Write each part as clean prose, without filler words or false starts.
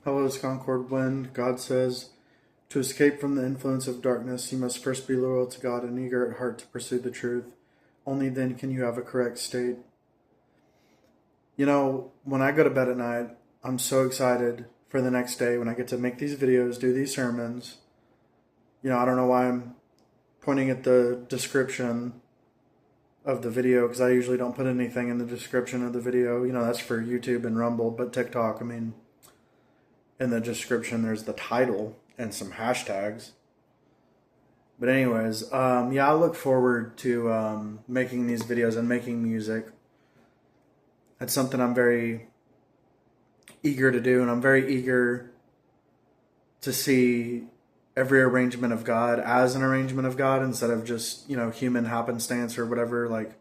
Hello, it's Concord Wind. God says, to escape from the influence of darkness, you must first be loyal to God and eager at heart to pursue the truth. Only then can you have a correct state. You know, when I go to bed at night, I'm so excited for the next day when I get to make these videos, do these sermons. I don't know why I'm pointing at the description of the video because I usually don't put anything in the description of the video. That's for YouTube and Rumble, but TikTok, in the description there's the title and some hashtags. But anyways, I look forward to making these videos and making music. It's something I'm very eager to do, and I'm very eager to see every arrangement of God as an arrangement of God instead of just, human happenstance or whatever, like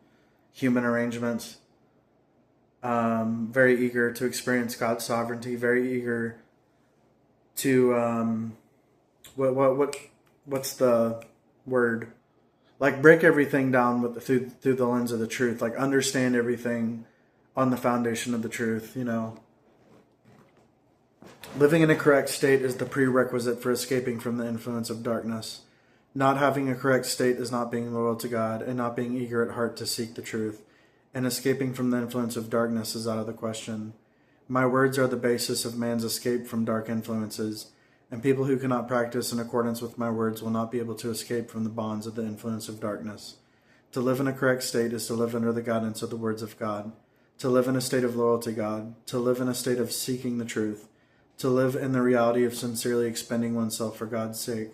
human arrangements. Very eager to experience God's sovereignty, very eager to what's the word? Like break everything down through the lens of the truth, like understand everything on the foundation of the truth. Living in a correct state is the prerequisite for escaping from the influence of darkness. Not having a correct state is not being loyal to God and not being eager at heart to seek the truth. And escaping from the influence of darkness is out of the question. My words are the basis of man's escape from dark influences, and people who cannot practice in accordance with my words will not be able to escape from the bonds of the influence of darkness. To live in a correct state is to live under the guidance of the words of God, to live in a state of loyalty to God, to live in a state of seeking the truth, to live in the reality of sincerely expending oneself for God's sake,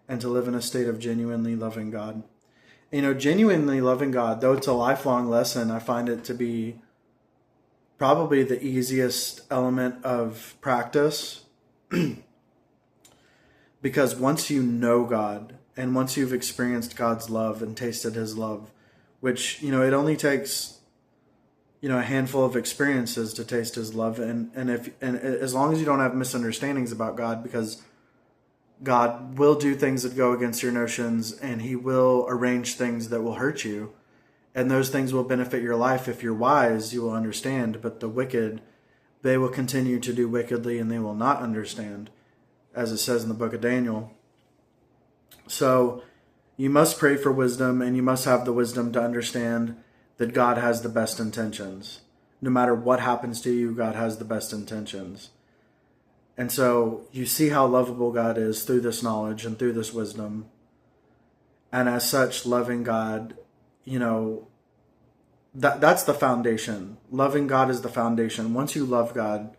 and to live in a state of genuinely loving God. Genuinely loving God, though it's a lifelong lesson, I find it to be probably the easiest element of practice because once you know God and once you've experienced God's love and tasted his love, which, it only takes, a handful of experiences to taste his love. And as long as you don't have misunderstandings about God, because God will do things that go against your notions and he will arrange things that will hurt you. And those things will benefit your life. If you're wise, you will understand. But the wicked, they will continue to do wickedly and they will not understand, as it says in the book of Daniel. So you must pray for wisdom, and you must have the wisdom to understand that God has the best intentions. No matter what happens to you, God has the best intentions. And so you see how lovable God is through this knowledge and through this wisdom. And as such, loving God, that's the foundation. Loving God is the foundation. Once you love God,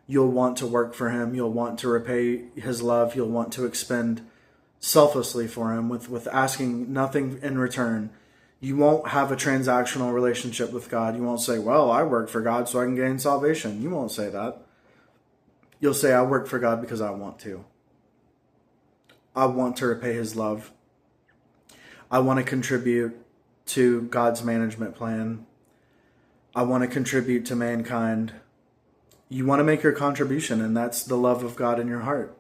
you'll want to work for him. You'll want to repay his love. You'll want to expend selflessly for him with asking nothing in return. You won't have a transactional relationship with God. You won't say, well, I work for God so I can gain salvation. You won't say that. You'll say, I work for God because I want to. I want to repay his love. I want to contribute to God's management plan. I want to contribute to mankind. You want to make your contribution, and that's the love of God in your heart,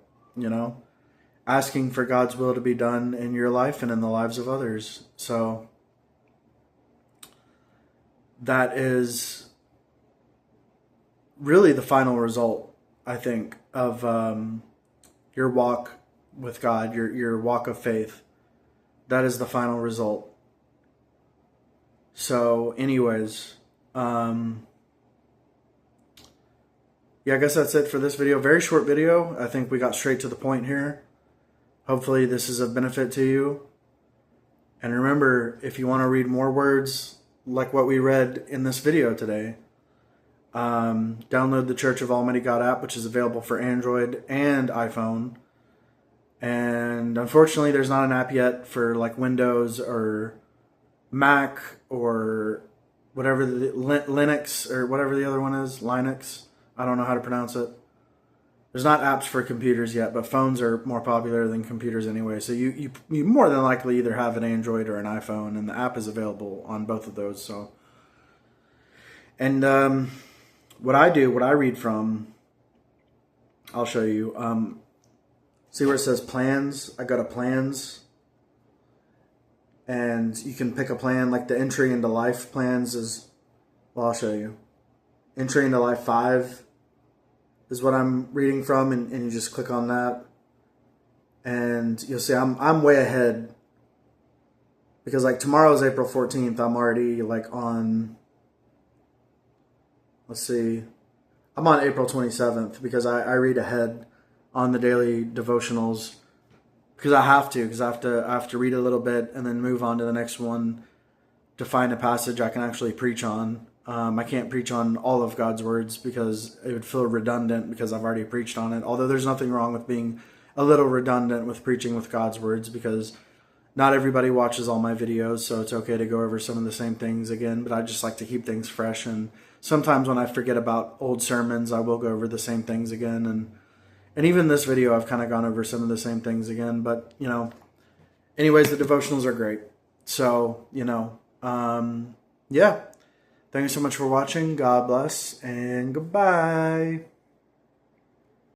asking for God's will to be done in your life and in the lives of others. So that is really the final result, I think, of your walk with God, your walk of faith. That is the final result. So anyways, I guess that's it for this video. Very short video. I think we got straight to the point here. Hopefully this is of benefit to you. And remember, if you want to read more words like what we read in this video today, download the Church of Almighty God app, which is available for Android and iPhone. And unfortunately, there's not an app yet for like Windows or Mac or whatever, Linux or whatever the other one is, Linux. I don't know how to pronounce it. There's not apps for computers yet, but phones are more popular than computers anyway. So you more than likely either have an Android or an iPhone, and the app is available on both of those. So, and what I read from, I'll show you. See where it says plans? I go to plans, and you can pick a plan. Like the entry into life plans is, well, I'll show you. Entry into life 5 is what I'm reading from, and you just click on that, and you'll see I'm way ahead, because like tomorrow is April 14th. I'm already like on, let's see, I'm on April 27th, because I read ahead on the daily devotionals, because I have to read a little bit and then move on to the next one to find a passage I can actually preach on. I can't preach on all of God's words because it would feel redundant, because I've already preached on it. Although there's nothing wrong with being a little redundant with preaching with God's words, because not everybody watches all my videos, so it's okay to go over some of the same things again. But I just like to keep things fresh, and sometimes when I forget about old sermons, I will go over the same things again. And even this video, I've kind of gone over some of the same things again. But, anyways, the devotionals are great. So, yeah. Thank you so much for watching. God bless, and goodbye.